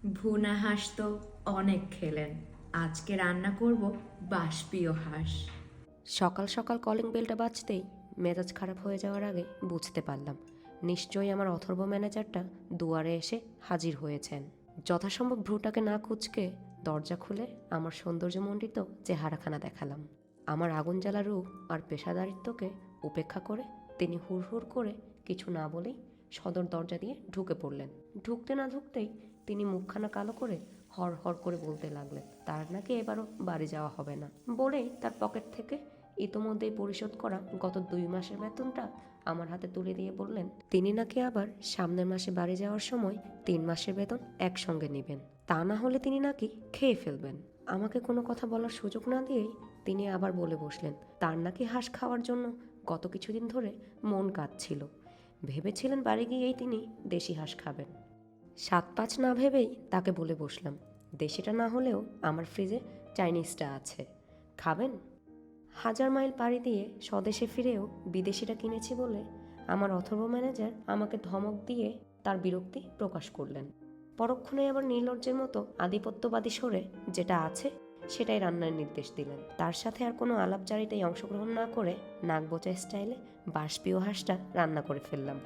ভুনা হাঁস তো অনেক খেলেন, আজকে রান্না করব বাষ্পীয় হাঁস। সকাল সকাল কলিং বেলটা বাজতেই মেজাজ খারাপ হয়ে যাওয়ার আগে বুঝতে পারলাম নিশ্চয়ই আমার অথর্ব ম্যানেজারটা দুয়ারে এসে হাজির হয়েছেন। যথাসম্ভব ভ্রুটাকে না কুঁচকে দরজা খুলে আমার সৌন্দর্যমণ্ডিত চেহারাখানা দেখালাম। আমার আগুন জ্বালা রূপ আর পেশাদারিত্বকে উপেক্ষা করে তিনি হুড়হুড় করে কিছু না বলেই সদর দরজা দিয়ে ঢুকে পড়লেন। ঢুকতে না ঢুকতেই তিনি মুখখানা কালো করে হর হর করে বলতে লাগলেন তার নাকি এবারও বাড়ি যাওয়া হবে না। বলেই তার পকেট থেকে ইতোমধ্যেই পরিশোধ করা গত 2 মাসের বেতনটা আমার হাতে তুলে দিয়ে বললেন তিনি নাকি আবার সামনের মাসে বাড়ি যাওয়ার সময় 3 মাসের বেতন একসঙ্গে নেবেন, তা না হলে তিনি নাকি খেয়ে ফেলবেন। আমাকে কোনো কথা বলার সুযোগ না দিয়েই তিনি আবার বলে বসলেন তার নাকি হাঁস খাওয়ার জন্য গত কিছুদিন ধরে মন কাঁদছিল। ভেবেছিলেন বাড়ি গিয়েই তিনি দেশি হাঁস খাবেন। 7-5 না ভেবেই তাকে বলে বসলাম দেশিটা না হলেও আমার ফ্রিজে চাইনিজটা আছে, খাবেন? 1000 মাইল পাড়ি দিয়ে স্বদেশে ফিরেও বিদেশিটা কিনেছি বলে আমার অথর্ব ম্যানেজার আমাকে ধমক দিয়ে তার বিরক্তি প্রকাশ করলেন। পরক্ষণে আবার নির্লজ্জের মতো আধিপত্যবাদী সরে যেটা আছে সেটাই রান্নার নির্দেশ দিলেন। তার সাথে আর কোনো আলাপচারিতায় অংশগ্রহণ না করে নাকবোচা স্টাইলে বাষ্পীয় হাঁসটা রান্না করে ফেললাম।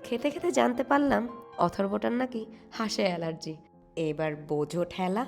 খেতে খেতে জানতে পারলাম অথর্বটার নাকি হাঁসে অ্যালার্জি। এবার বোঝো ঠেলা।